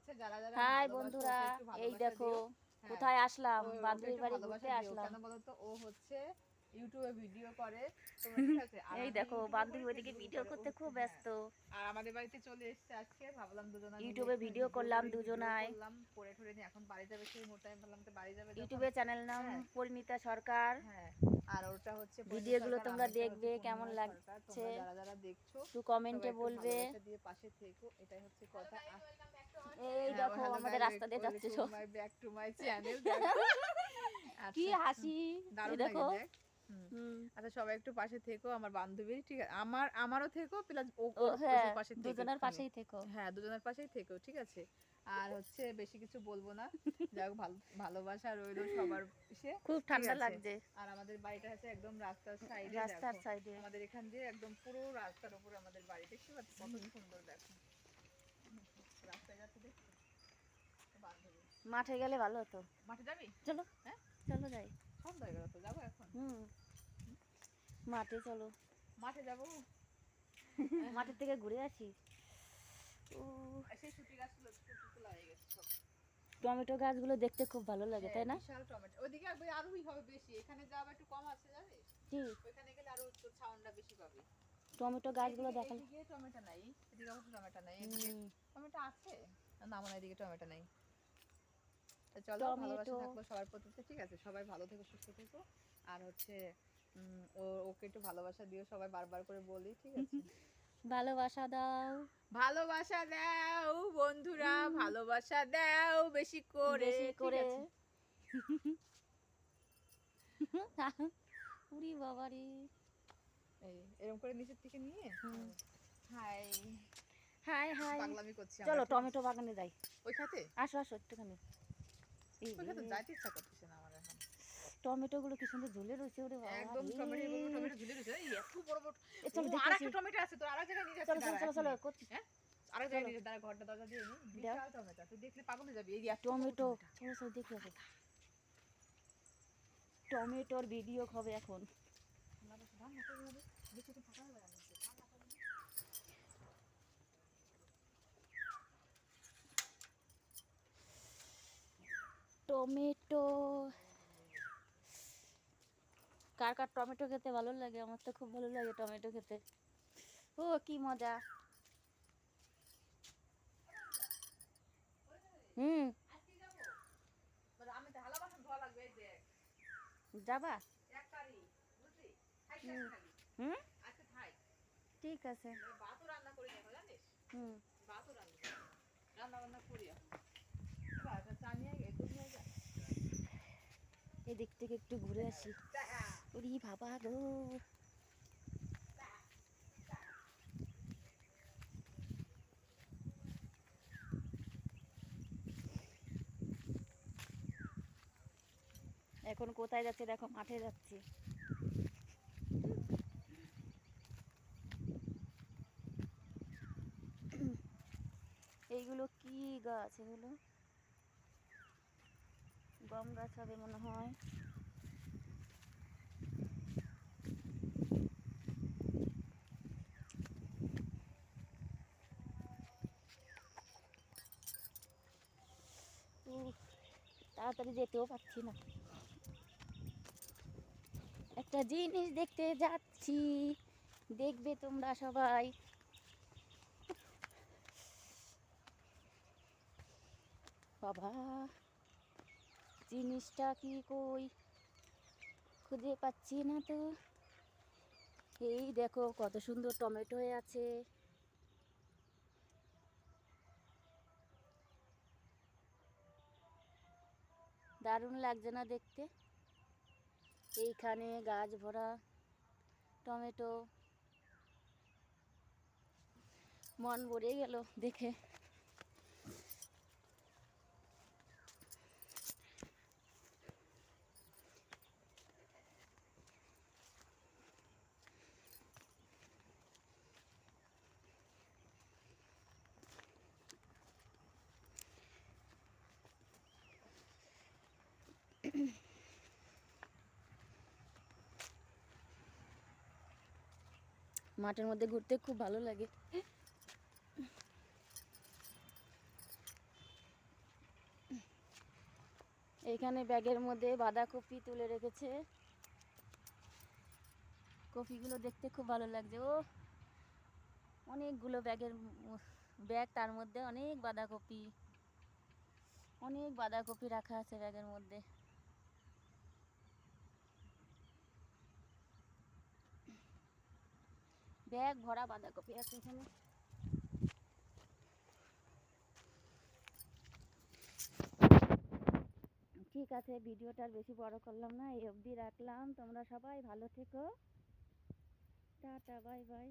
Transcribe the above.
হচ্ছে যারা যারা হাই ভালোবাসো বন্ধুরা, ওকে একটু এই ভালোবাসা দেখো দিও। হ্যাঁ, কোথায় আসলাম, ওকে বান্ধবীর একটু বাড়ি ভালোবাসা ঘুরতে দিও। আসলাম। কেন বলো তো, ও হচ্ছে ইউটিউবে ভিডিও করে, তোমার ঠিক আছে। আর এই আমি দেখো ইউটিউবে বান্ধবী করি, ওইদিকে ফেসবুকে ভিডিও করে। ও করতে হচ্ছে খুব হ্যাঁ। ব্যস্ত। আর আমাদের বাড়িতে চলে এসেছে আজকে, ভাবলাম দুজনা মিলে ইউটিউবে একটু ভিডিও ভিডিও করলাম করি। ভিডিও দুজনায়। করলাম, করে ঠরে নিয়ে এখন বাড়ি যাবে সেই মুহূর্তে। আমি ভাবলাম তো বাড়ি যাবে যখন, ইউটিউবে চ্যানেল নাম হ্যাঁ পরিণীতা সরকার। হ্যাঁ। আর ওটা হচ্ছে পরিণীতা ভিডিওগুলো সরকার, তোমরা আমারটা হচ্ছে দেখবে কেমন পূর্ণিমা সরকার। লাগছে তোমরা যারা যারা দেখছো একটু সবাই কমেন্টে একটু বলবে। ভালোবাসা দিয়ে পাশে থেকো, এটাই হচ্ছে কথা। এই হ্যাঁ, দেখো হ্যালো আমাদের গাইস, রাস্তা দিয়ে যাচ্ছে ওয়েলকাম সব। মাই ব্যাক টু মাই চ্যানেল। দেখো কি আচ্ছা, হাসি! এই দারুণ লাগে দেখো। দেখ। হুম। হুম। আচ্ছা, সবাই একটু পাশে থেকো আমার বান্ধবীর, ঠিক আছে। আমারও থেকো, প্লাস ও ওর হ্যাঁ, পাশে থেকো দুজনের একটুখানি। পাশেই থেকো। হ্যাঁ, দুজনের পাশেই থেকো, ঠিক আছে। আর হচ্ছে বেশি কিছু বলবো না। যাই হোক, ভালোবাসা রইলো সবার ইসে, খুব ঠিক ঠান্ডা আছে। লাগছে। আর আমাদের বাড়িটা আছে একদম রাস্তার সাইডে, রাস্তার দেখো। সাইডে। আমাদের এখান দিয়ে একদম পুরো রাস্তার উপরে আমাদের বাড়ি, দেখতে পাচ্ছ কত সুন্দর, দেখো। রাস্তায় যাচ্ছে দেখছো বান্ধবী। মাঠে গেলে ভালো হতো। মাঠে যাবি? চলো, হ্যাঁ, চলো যাই। সন্ধ্যা হয়ে গেল তো, যাবো এখন। হুম, মাঠে চলো। মাঠে যাবো। মাঠের থেকে ঘুরে আসি। ও, সেই সুতি গাছগুলো তোলা হয়ে গেছে সব। টমেটো গাছগুলো দেখতে খুব ভালো লাগে, হ্যাঁ, তাই না? বিশাল টমেটো। ওইদিকে আরোই হবে বেশি, এখানে যা আবার একটু কম আছে জানিস। কি ওইখানে গেলে আরো একটু ছাউন্ডটা বেশি পাবি। টমেটো গাছগুলো এইদিকে দেখালে। এইদিকে টমেটো নাই, এদিকে অবশ্য টমেটো নাই। এদিকে হুম, টমেটো আছে, না মনে হয় এদিকে টমেটো নাই। তো চলো, ভালোবাসা টমেটো। থাকলো সবার প্রতি, ঠিক আছে। সবাই ভালো থেকো, সুস্থ থেকো। আর হচ্ছে ওকে একটু ভালোবাসা দিও, সবাই বারবার করে বলি, ঠিক আছে। ভালোবাসা দাও ভালোবাসা দাও বন্ধুরা, ভালোবাসা দাও বেশি করে, বেশি ঠিক করে। আছে। উরি বাবারি। এই এরকম করে নিচের থেকে নিয়ে, হাই, হাই হাই। পাগলামি করছি আমরা, চলো ঠিক আছে। টমেটো বাগানে যাই। ওই খাতে, আসো আসো একটুখানি। এই ওই রে, খাতে যাইতে ইচ্ছা করতেছে না আমার এখন। টমেটো গুলো কি সুন্দর ঝুলে রয়েছে, ওরে বাবা একদম রে। টমেটো বলবো, টমেটো ঝুলে রয়েছে, এই এত বড় বড়। এ ও, চলো আর দেখতেছি। একটা টমেটো আছে, তোর আরেক জায়গায় নিয়ে যাচ্ছি, চলো চলো দাঁড়া চলো চলো এখনই। করছি। হ্যাঁ, আরেক জায়গায় চলো নিয়ে যা, দাঁড়া, ঘরটা দরজা দিয়ে নি। দাও বিশাল টমেটো, তুই দেখলে পাগল হয়ে যাবি, এই এত বড় টমেটো। টমেটো। চলো চলো দেখি আসো। টমেটোর ভিডিও হবে এখন। আমরা বসে রান্না করবো, বেশি তো ফাঁকা হয়ে যাবে, রান্না করবো। টমেটো। কার কার টমেটো খেতে ভালো লাগে? আমার তো খুব ভালো লাগে টমেটো খেতে। ও কি মজা। হুম। আজকে যাবো, আমি তো হালা বাসন ধোয়া লাগবে, এই দেখ যাবা? এক তারিখ, বুঝলি। খাইতে হুম। আসতে খাবি, হুম, আজকে থাই। ঠিক আছে। ভাতও রান্না করি এখন, জানিস। হুম। ভাতও রান্না বান্না করি এখন। চা নিয়ে গে, দুধ নিয়ে যা। এদিক থেকে একটু ঘুরে আসি। ওরে বাবা গো। এখন কোথায় যাচ্ছে দেখো, মাঠে যাচ্ছি। এইগুলো কি গাছ? এগুলো গম গাছ হবে মনে হয়। তাড়াতাড়ি যেতেও পাচ্ছি না। একটা জিনিস দেখতে যাচ্ছি, দেখবে তোমরা সবাই। বাবা, জিনিসটা কি কই খুঁজে পাচ্ছি না তো। এই দেখো কত সুন্দর টমেটো হয়ে আছে। দারুণ লাগছে না দেখতে? এইখানে গাছ ভরা টমেটো, মন ভরে গেল দেখে। মাঠের মধ্যে ঘুরতে খুব ভালো লাগে। এইখানে ব্যাগের মধ্যে বাঁধাকপি তুলে রেখেছে। কপিগুলো দেখতে খুব ভালো লাগছে। ও অনেকগুলো ব্যাগ, তার মধ্যে অনেক বাঁধাকপি রাখা আছে ব্যাগের মধ্যে। ব্যাগ ভরা বাঁধাকপি আছে এখানে। ঠিক আছে, ভিডিওটা আর বেশি বড় করলাম না, এই অবধি রাখলাম। তোমরা সবাই ভালো থেকো। Tata, bye bye.